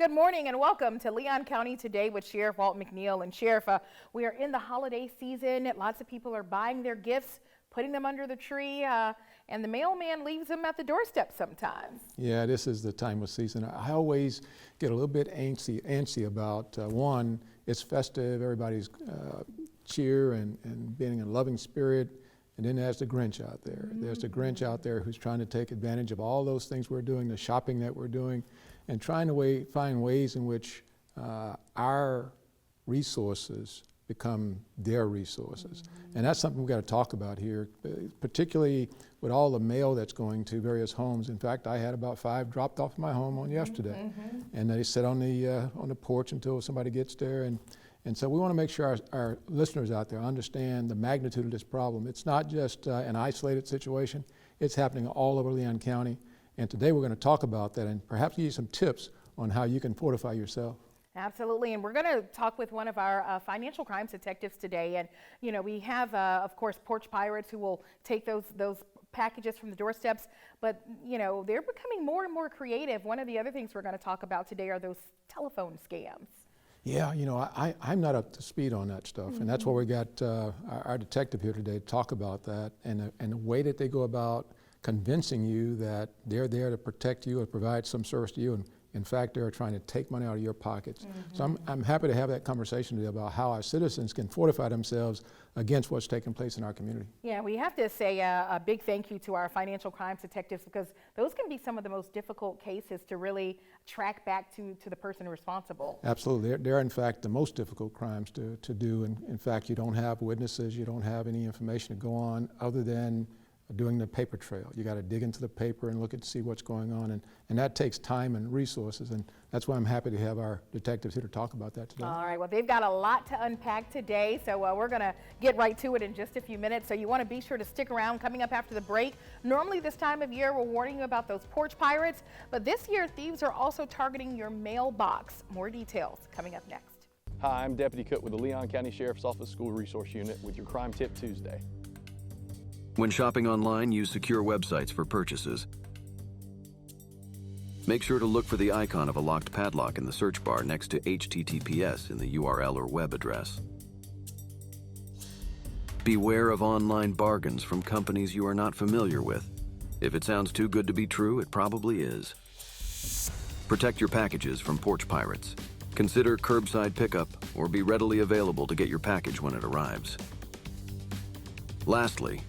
Good morning and welcome to Leon County Today with Sheriff Walt McNeil. And Sheriff, we are in the holiday season. Lots of people are buying their gifts, putting them under the tree, and the mailman leaves them at the doorstep sometimes. Yeah, this is the time of season. I always get a little bit antsy about, one, it's festive, everybody's cheer and being in a loving spirit. And then there's the Grinch out there. There's the Grinch out there who's trying to take advantage of all those things we're doing, the shopping that we're doing, and trying to find ways in which our resources become their resources. And that's something we've got to talk about here, particularly with all the mail that's going to various homes. In fact, I had about 5 dropped off my home on yesterday. And they sit on the porch until somebody gets there. And so we want to make sure our listeners out there understand the magnitude of this problem. It's not just an isolated situation. It's happening all over Leon County. And today we're going to talk about that and perhaps give you some tips on how you can fortify yourself. Absolutely, and we're going to talk with one of our financial crimes detectives today. And you know, we have, of course, porch pirates who will take those packages from the doorsteps. But you know, they're becoming more and more creative. One of the other things we're going to talk about today are those telephone scams. Yeah, you know, I'm not up to speed on that stuff, and that's why we got our detective here today to talk about that and the way that they go about convincing you that they're there to protect you or provide some service to you, and in fact they're trying to take money out of your pockets. So I'm happy to have that conversation today about how our citizens can fortify themselves against what's taking place in our community. Yeah, we have to say a big thank you to our financial crimes detectives, because those can be some of the most difficult cases to really track back to the person responsible. Absolutely, they're in fact the most difficult crimes to do, and in fact you don't have witnesses, you don't have any information to go on other than doing the paper trail. You got to dig into the paper and look and see what's going on, and that takes time and resources, and that's why I'm happy to have our detectives here to talk about that today. All right, well, they've got a lot to unpack today, so we're going to get right to it in just a few minutes, so you want to be sure to stick around. Coming up after the break, normally this time of year we're warning you about those porch pirates, but this year thieves are also targeting your mailbox. More details coming up next. Hi, I'm Deputy Cook with the Leon County Sheriff's Office School Resource Unit with your Crime Tip Tuesday. When shopping online, use secure websites for purchases. Make sure to look for the icon of a locked padlock in the search bar next to HTTPS in the URL or web address. Beware of online bargains from companies you are not familiar with. If it sounds too good to be true, it probably is. Protect your packages from porch pirates. Consider curbside pickup or be readily available to get your package when it arrives. Lastly,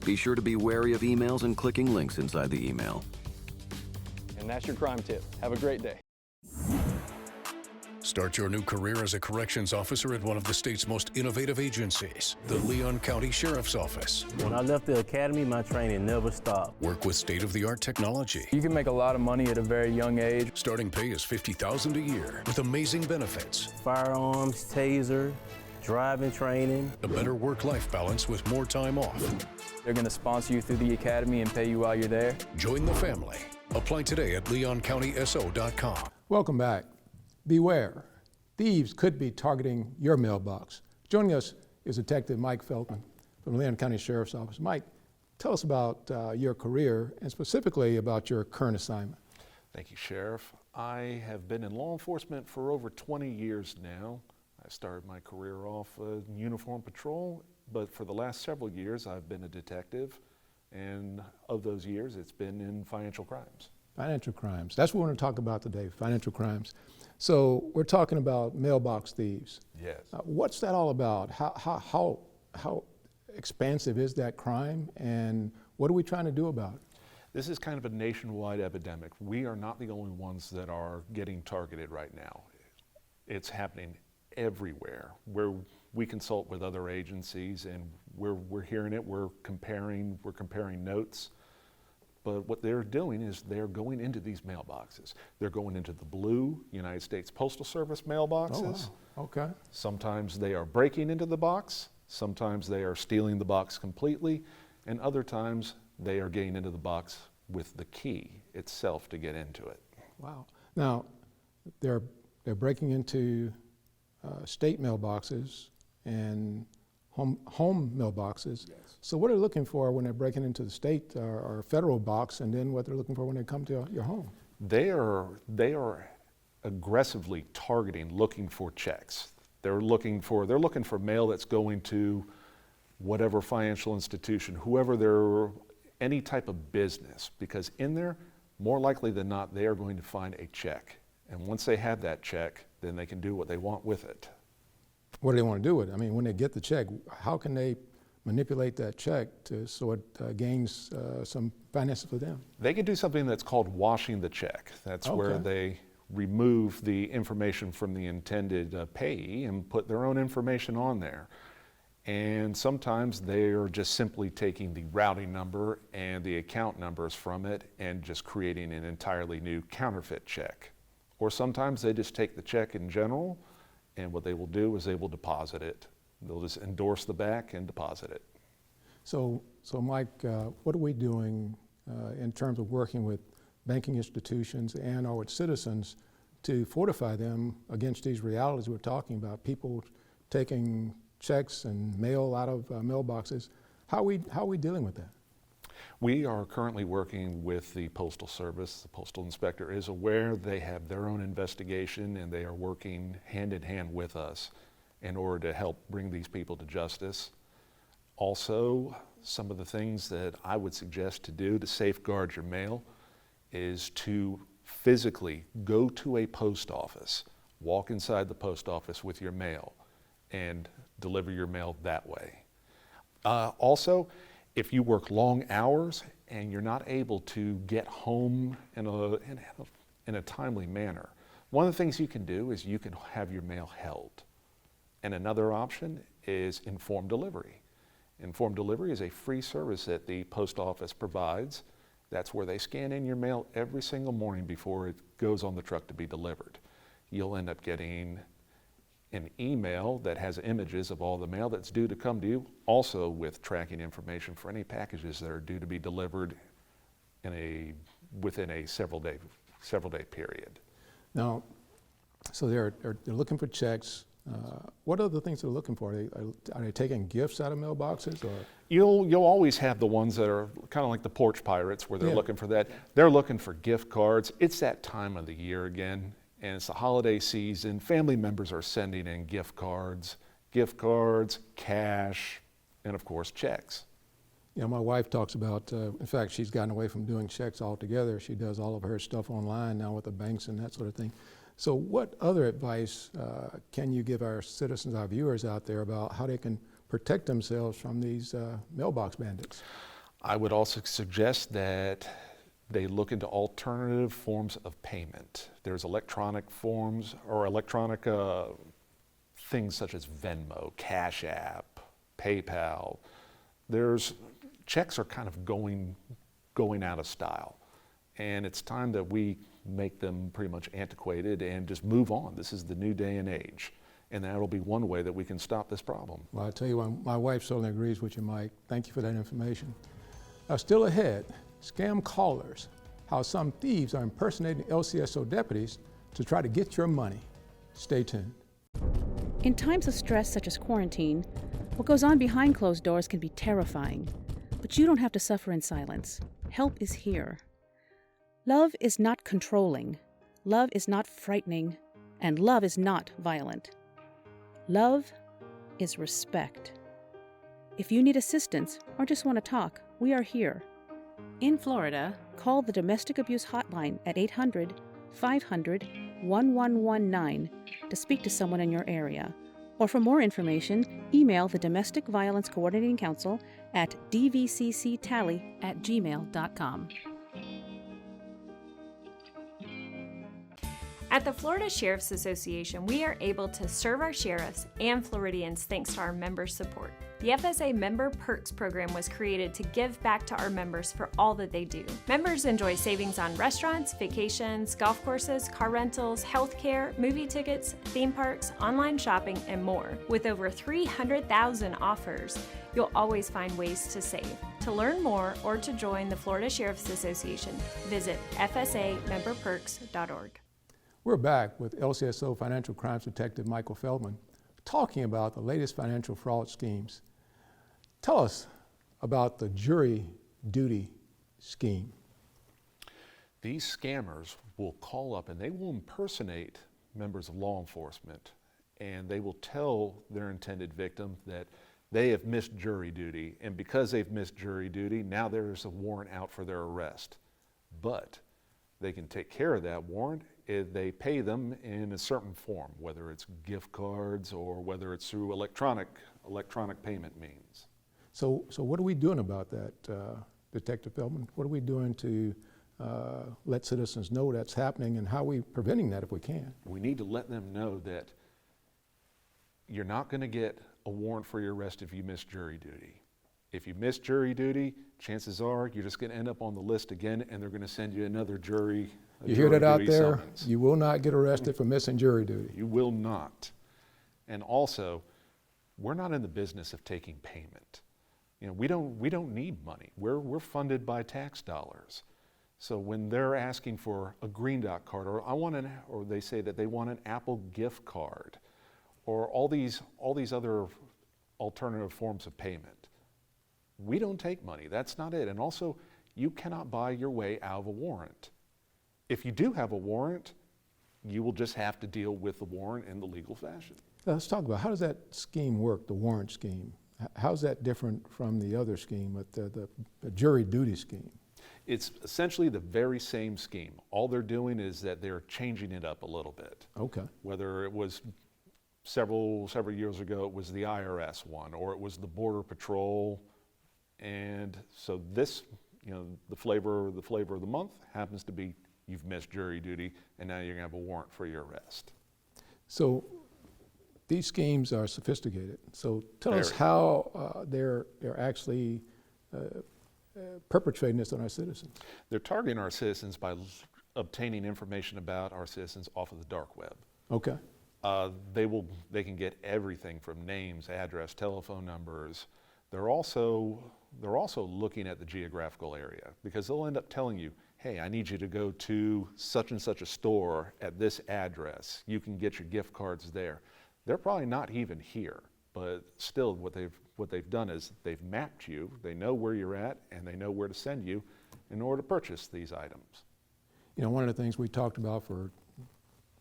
be sure to be wary of emails and clicking links inside the email. And that's your crime tip. Have a great day. Start your new career as a corrections officer at one of the state's most innovative agencies, the Leon County Sheriff's Office. When I left the academy, my training never stopped. Work with state-of-the-art technology. You can make a lot of money at a very young age. Starting pay is $50,000 a year with amazing benefits. Firearms, taser, driving training. A better work-life balance with more time off. They're going to sponsor you through the academy and pay you while you're there. Join the family. Apply today at leoncountyso.com. Welcome back. Beware, thieves could be targeting your mailbox. Joining us is Detective Mike Feldman from the Leon County Sheriff's Office. Mike, tell us about your career and specifically about your current assignment. Thank you, Sheriff. I have been in law enforcement for over 20 years now. I started my career off in uniform patrol, but for the last several years I've been a detective, and of those years it's been in financial crimes. Financial crimes. That's what we're going to talk about today, financial crimes. So we're talking about mailbox thieves. Yes. What's that all about? How expansive is that crime, and what are we trying to do about it? This is kind of a nationwide epidemic. We are not the only ones that are getting targeted right now. It's happening everywhere. Where we consult with other agencies and we're hearing it, we're comparing notes. But what they're doing is they're going into these mailboxes. They're going into the blue United States Postal Service mailboxes. Oh, wow. Okay. Sometimes they are breaking into the box. Sometimes they are stealing the box completely. And other times they are getting into the box with the key itself to get into it. Wow. Now, they're breaking into state mailboxes and home mailboxes. Yes. So what are they looking for when they're breaking into the state or federal box, and then what they're looking for when they come to your home? They are aggressively targeting, looking for checks. They're looking for mail that's going to whatever financial institution, whoever they're, any type of business, because in there, more likely than not, they are going to find a check. And once they have that check, then they can do what they want with it. What do they want to do with it? I mean, when they get the check, how can they manipulate that check so it gains some finances for them? They can do something that's called washing the check. That's where they remove the information from the intended payee and put their own information on there. And sometimes they're just simply taking the routing number and the account numbers from it and just creating an entirely new counterfeit check. Or sometimes they just take the check in general, and what they will do is they will deposit it. They'll just endorse the back and deposit it. So Mike, what are we doing in terms of working with banking institutions and or with citizens to fortify them against these realities we're talking about, people taking checks and mail out of mailboxes? How are we dealing with that? We are currently working with the Postal Service. The Postal Inspector is aware. They have their own investigation, and they are working hand in hand with us in order to help bring these people to justice. Also, some of the things that I would suggest to do to safeguard your mail is to physically go to a post office, walk inside the post office with your mail, and deliver your mail that way. Also, if you work long hours and you're not able to get home in a timely manner, one of the things you can do is you can have your mail held. And another option is informed delivery. Informed delivery is a free service that the post office provides. That's where they scan in your mail every single morning before it goes on the truck to be delivered. You'll end up getting an email that has images of all the mail that's due to come to you, also with tracking information for any packages that are due to be delivered within a several day period. Now, so they're looking for checks. What other things they're looking for? Are they taking gifts out of mailboxes? Or? You'll always have the ones that are kind of like the porch pirates where they're looking for that. They're looking for gift cards. It's that time of the year again, and it's the holiday season. Family members are sending in gift cards, cash, and of course checks. You know, my wife talks about, in fact, she's gotten away from doing checks altogether. She does all of her stuff online now with the banks and that sort of thing. So what other advice can you give our citizens, our viewers out there about how they can protect themselves from these mailbox bandits? I would also suggest that they look into alternative forms of payment. There's electronic forms or electronic things such as Venmo, Cash App, PayPal. Checks are kind of going out of style. And it's time that we make them pretty much antiquated and just move on. This is the new day and age. And that'll be one way that we can stop this problem. Well, I tell you what, my wife certainly agrees with you, Mike. Thank you for that information. Still ahead, scam callers, how some thieves are impersonating LCSO deputies to try to get your money. Stay tuned. In times of stress such as quarantine, what goes on behind closed doors can be terrifying. But you don't have to suffer in silence. Help is here. Love is not controlling. Love is not frightening. And love is not violent. Love is respect. If you need assistance or just want to talk, we are here. In Florida, call the Domestic Abuse Hotline at 800-500-1119 to speak to someone in your area. Or for more information, email the Domestic Violence Coordinating Council at dvcctally@gmail.com. At the Florida Sheriff's Association, we are able to serve our sheriffs and Floridians thanks to our member support. The FSA Member Perks program was created to give back to our members for all that they do. Members enjoy savings on restaurants, vacations, golf courses, car rentals, healthcare, movie tickets, theme parks, online shopping, and more. With over 300,000 offers, you'll always find ways to save. To learn more or to join the Florida Sheriff's Association, visit fsamemberperks.org. We're back with LCSO Financial Crimes Detective Michael Feldman talking about the latest financial fraud schemes. Tell us about the jury duty scheme. These scammers will call up and they will impersonate members of law enforcement, and they will tell their intended victim that they have missed jury duty, and because they've missed jury duty, now there's a warrant out for their arrest. But they can take care of that warrant if they pay them in a certain form, whether it's gift cards or whether it's through electronic payment means. So what are we doing about that, Detective Feldman? What are we doing to let citizens know that's happening, and how are we preventing that if we can? We need to let them know that you're not going to get a warrant for your arrest if you miss jury duty. If you miss jury duty, chances are you're just going to end up on the list again, and they're going to send you another jury. You hear that out duty there? summons. You will not get arrested for missing jury duty. You will not. And also, we're not in the business of taking payment. You know, we don't need money. We're funded by tax dollars. So when they're asking for a Green Dot card, or they say that they want an Apple gift card, or all these other alternative forms of payment, we don't take money. That's not it. And also, you cannot buy your way out of a warrant. If you do have a warrant, you will just have to deal with the warrant in the legal fashion. Let's talk about, how does that scheme work, the warrant scheme? How's that different from the other scheme, the jury duty scheme? It's essentially the very same scheme. All they're doing is that they're changing it up a little bit. Okay. Whether it was several years ago, it was the IRS one, or it was the Border Patrol. And so this, the flavor of the month happens to be you've missed jury duty, and now you're gonna have a warrant for your arrest. So these schemes are sophisticated. So tell us Very. how they're actually perpetrating this on our citizens. They're targeting our citizens by obtaining information about our citizens off of the dark web. Okay. They can get everything from names, address, telephone numbers. They're also looking at the geographical area, because they'll end up telling you, hey, I need you to go to such and such a store at this address. You can get your gift cards there. They're probably not even here, but still what they've done is they've mapped you, they know where you're at, and they know where to send you in order to purchase these items. One of the things we talked about for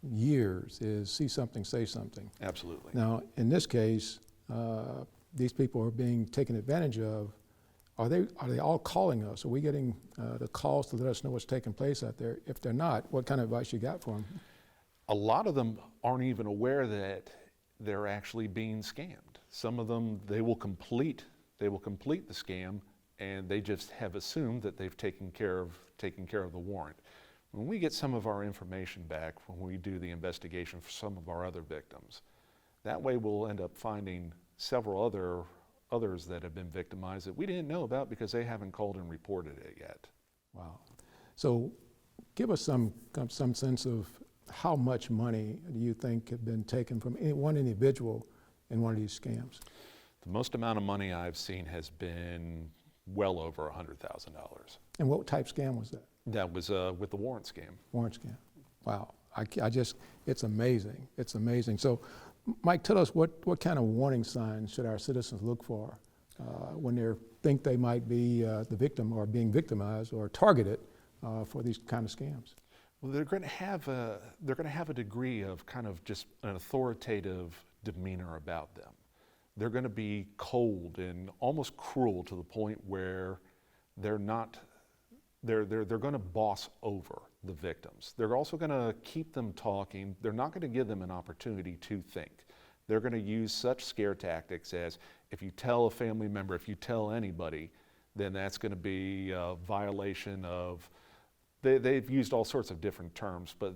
years is see something, say something. Absolutely. Now, in this case, these people are being taken advantage of. Are they all calling us? Are we getting the calls to let us know what's taking place out there? If they're not, what kind of advice you got for them? A lot of them aren't even aware that they're actually being scammed. Some of them, they will complete the scam, and they just have assumed that they've taken care of the warrant. When we get some of our information back, when we do the investigation for some of our other victims, that way we'll end up finding several others that have been victimized that we didn't know about because they haven't called and reported it yet. Wow. So give us some sense of how much money do you think have been taken from one individual in one of these scams? The most amount of money I've seen has been well over $100,000. And what type scam was that? That was with the warrant scam. Warrant scam. Wow. It's amazing. It's amazing. So, Mike, tell us what kind of warning signs should our citizens look for when they think they might be the victim or being victimized or targeted for these kind of scams? Well, they're going to have a degree of kind of just an authoritative demeanor about them. They're going to be cold and almost cruel to the point where they're going to boss over the victims. They're also going to keep them talking. They're not going to give them an opportunity to think. They're going to use such scare tactics as, if you tell a family member, if you tell anybody, then that's going to be a violation of, they've used all sorts of different terms, but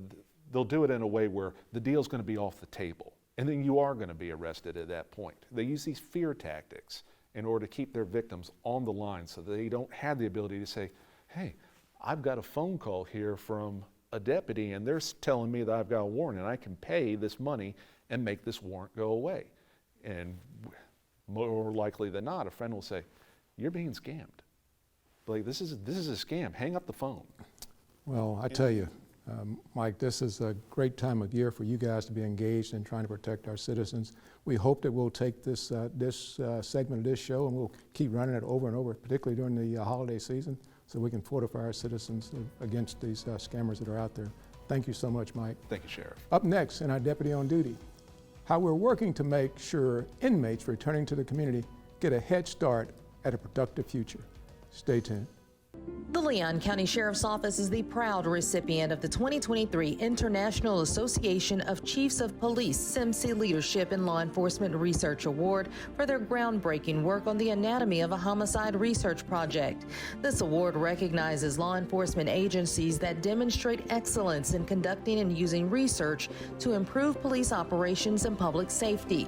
they'll do it in a way where the deal's going to be off the table. And then you are going to be arrested at that point. They use these fear tactics in order to keep their victims on the line so that they don't have the ability to say, hey, I've got a phone call here from a deputy and they're telling me that I've got a warrant and I can pay this money and make this warrant go away. And more likely than not, a friend will say, you're being scammed. Like, this is a scam, hang up the phone. Well, I tell you, Mike, this is a great time of year for you guys to be engaged in trying to protect our citizens. We hope that we'll take this segment of this show and we'll keep running it over and over, particularly during the holiday season. so we can fortify our citizens against these scammers that are out there. Thank you so much, Mike. Thank you, Sheriff. Up next in our Deputy on Duty, how we're working to make sure inmates returning to the community get a head start at a productive future. Stay tuned. The Leon County Sheriff's Office is the proud recipient of the 2023 International Association of Chiefs of Police SIMSI Leadership in Law Enforcement Research Award for their groundbreaking work on the anatomy of a homicide research project. This award recognizes law enforcement agencies that demonstrate excellence in conducting and using research to improve police operations and public safety.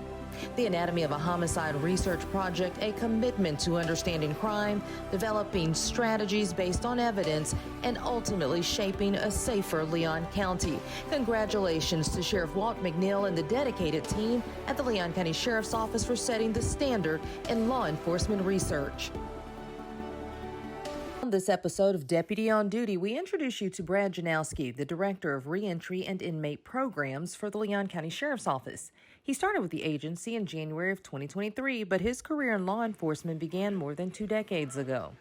The Anatomy of a Homicide Research Project, a commitment to understanding crime, developing strategies based on evidence, and ultimately shaping a safer Leon County. Congratulations to Sheriff Walt McNeil and the dedicated team at the Leon County Sheriff's Office for setting the standard in law enforcement research. On this episode of Deputy on Duty, we introduce you to Brad Janowski, the Director of Reentry and Inmate Programs for the Leon County Sheriff's Office. He started with the agency in January of 2023, but his career in law enforcement began more than 2 decades ago.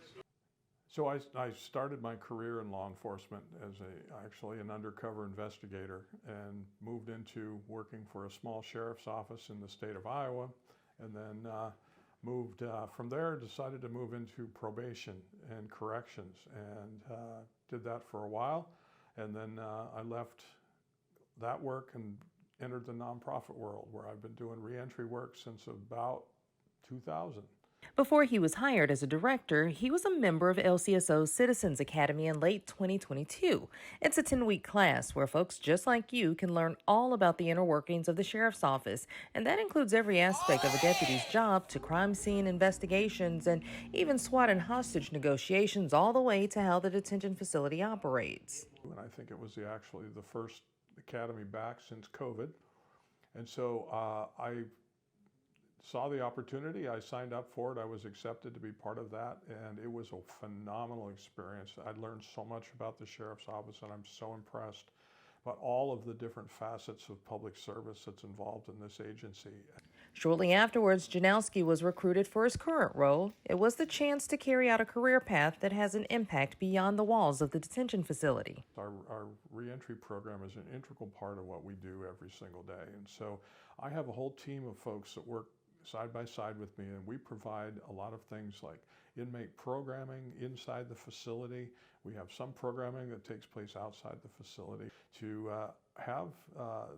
So I started my career in law enforcement as actually an undercover investigator, and moved into working for a small sheriff's office in the state of Iowa, and then moved from there, decided to move into probation and corrections, and did that for a while. And then I left that work and entered the nonprofit world, where I've been doing reentry work since about 2000. Before he was hired as a director, he was a member of LCSO's Citizens Academy in late 2022. It's a 10-week class where folks just like you can learn all about the inner workings of the sheriff's office, and that includes every aspect of a deputy's job, to crime scene investigations and even SWAT and hostage negotiations, all the way to how the detention facility operates. And I think it was actually the first academy back since COVID. And so I saw the opportunity, I signed up for it, I was accepted to be part of that, and it was a phenomenal experience. I learned so much about the sheriff's office, and I'm so impressed by all of the different facets of public service that's involved in this agency. Shortly afterwards, Janowski was recruited for his current role. It was the chance to carry out a career path that has an impact beyond the walls of the detention facility. Our reentry program is an integral part of what we do every single day, and so I have a whole team of folks that work side by side with me, and we provide a lot of things like inmate programming inside the facility. We have some programming that takes place outside the facility to have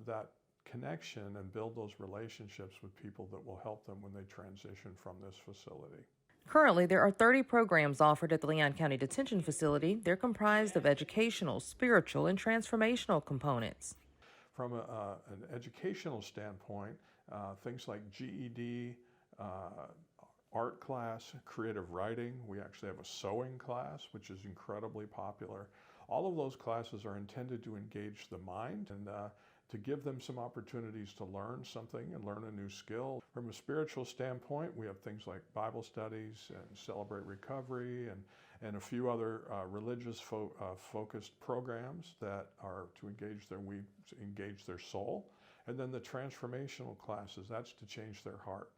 that connection and build those relationships with people that will help them when they transition from this facility. Currently, there are 30 programs offered at the Leon County Detention Facility. They're comprised of educational, spiritual, and transformational components. From an educational standpoint, things like GED, art class, creative writing. We actually have a sewing class, which is incredibly popular. All of those classes are intended to engage the mind and to give them some opportunities to learn something and learn a new skill. From a spiritual standpoint, we have things like Bible studies and Celebrate Recovery and a few other religious focused programs that are to engage their soul. And then the transformational classes, that's to change their heart.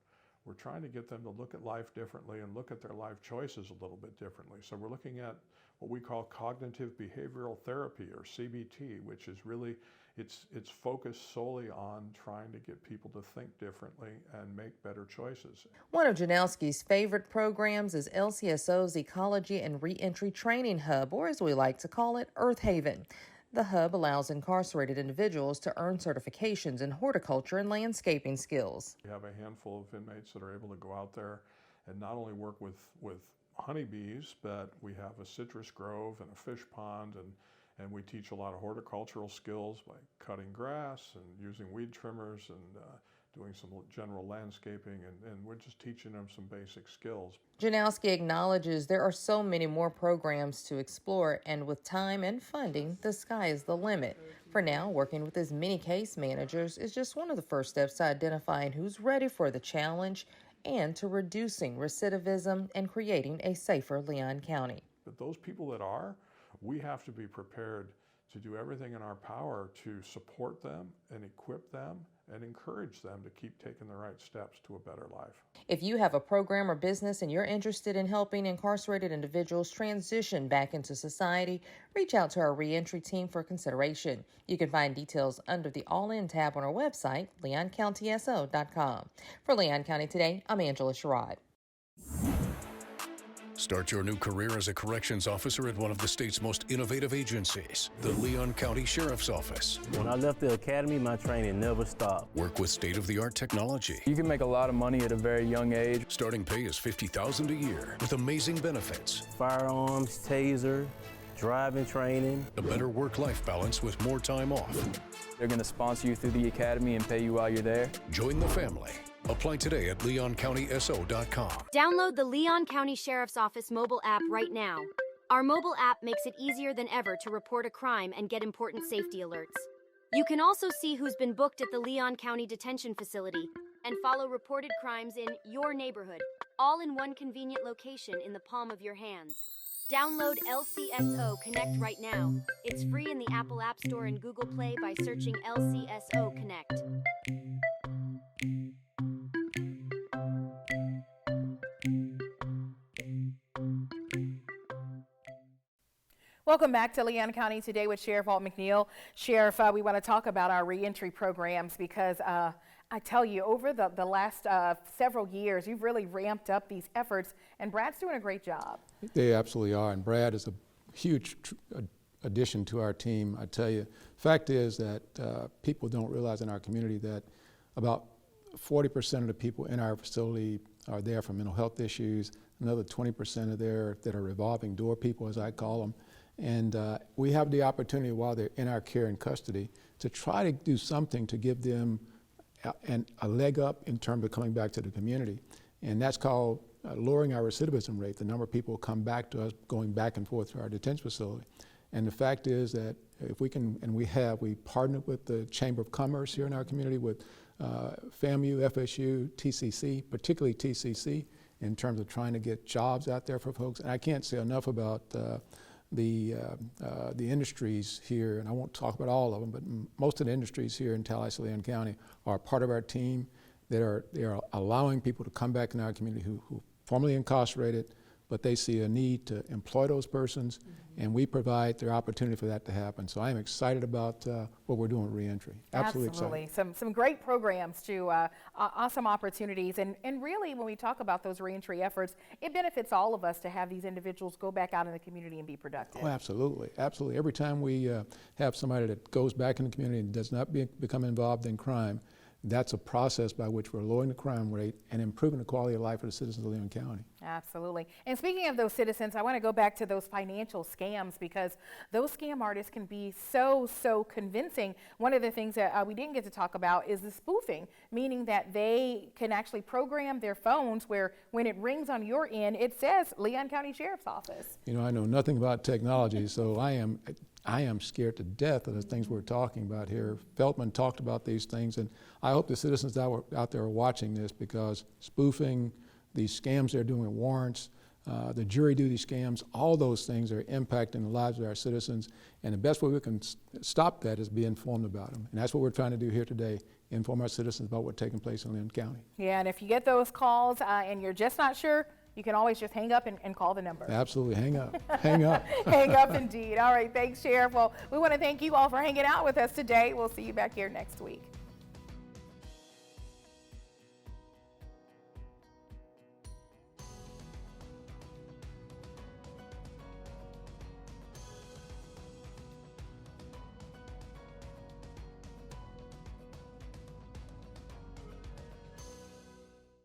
We're trying to get them to look at life differently and look at their life choices a little bit differently. So we're looking at what we call cognitive behavioral therapy, or CBT, which is really, it's focused solely on trying to get people to think differently and make better choices. One of Janowski's favorite programs is LCSO's Ecology and Reentry Training Hub, or as we like to call it, Earth Haven. The hub allows incarcerated individuals to earn certifications in horticulture and landscaping skills. We have a handful of inmates that are able to go out there and not only work with honeybees, but we have a citrus grove and a fish pond, and we teach a lot of horticultural skills by cutting grass and using weed trimmers and doing some general landscaping, and we're just teaching them some basic skills. Janowski acknowledges there are so many more programs to explore, and with time and funding, the sky is the limit. For now, working with as many case managers is just one of the first steps to identifying who's ready for the challenge and to reducing recidivism and creating a safer Leon County. But those people that are, we have to be prepared to do everything in our power to support them and equip them and encourage them to keep taking the right steps to a better life. If you have a program or business and you're interested in helping incarcerated individuals transition back into society, reach out to our reentry team for consideration. You can find details under the All In tab on our website, leoncountysO.com. For Leon County Today, I'm Angela Sherrod. Start your new career as a corrections officer at one of the state's most innovative agencies, the Leon County Sheriff's Office. When I left the academy, my training never stopped. Work with state-of-the-art technology. You can make a lot of money at a very young age. Starting pay is $50,000 a year with amazing benefits. Firearms, taser, driving training. A better work-life balance with more time off. They're going to sponsor you through the academy and pay you while you're there. Join the family. Apply today at leoncountysO.com. Download the Leon County Sheriff's Office mobile app right now. Our mobile app makes it easier than ever to report a crime and get important safety alerts. You can also see who's been booked at the Leon County Detention Facility and follow reported crimes in your neighborhood, all in one convenient location in the palm of your hands. Download LCSO Connect right now. It's free in the Apple App Store and Google Play by searching LCSO Connect. Welcome back to Leon County Today with Sheriff Walt McNeil. Sheriff, we want to talk about our reentry programs because I tell you, over the last several years, you've really ramped up these efforts, and Brad's doing a great job. They absolutely are, and Brad is a huge addition to our team. I tell you, fact is that people don't realize in our community that about 40% of the people in our facility are there for mental health issues. Another 20% are there that are revolving door people, as I call them. And we have the opportunity while they're in our care and custody to try to do something to give them a leg up in terms of coming back to the community. And that's called lowering our recidivism rate, the number of people who come back to us going back and forth to our detention facility. And the fact is that if we can, and we partnered with the Chamber of Commerce here in our community with FAMU, FSU, TCC, particularly TCC, in terms of trying to get jobs out there for folks. And I can't say enough about the industries here, and I won't talk about all of them, but most of the industries here in Tallahassee, Leon County are part of our team. They are allowing people to come back in our community who formerly incarcerated, but they see a need to employ those persons, and we provide their opportunity for that to happen. So I am excited about what we're doing with reentry. Absolutely excited. Some great programs to awesome opportunities, and really when we talk about those reentry efforts, it benefits all of us to have these individuals go back out in the community and be productive. Oh, absolutely, absolutely. Every time we have somebody that goes back in the community and does not become involved in crime, that's a process by which we're lowering the crime rate and improving the quality of life for the citizens of Leon County. Absolutely. And speaking of those citizens, I want to go back to those financial scams because those scam artists can be so convincing. One of the things that we didn't get to talk about is the spoofing, meaning that they can actually program their phones where when it rings on your end, it says Leon County Sheriff's Office. You know, I know nothing about technology, so I am scared to death of the things we're talking about here. Feldman talked about these things, and I hope the citizens out there are watching this because spoofing, these scams they're doing with warrants, the jury duty scams, all those things are impacting the lives of our citizens, and the best way we can stop that is be informed about them. And that's what we're trying to do here today, inform our citizens about what's taking place in Leon County. Yeah, and if you get those calls and you're just not sure, you can always just hang up and call the number. Absolutely, hang up, hang up. Hang up indeed. All right, thanks, Sheriff. Well, we want to thank you all for hanging out with us today. We'll see you back here next week.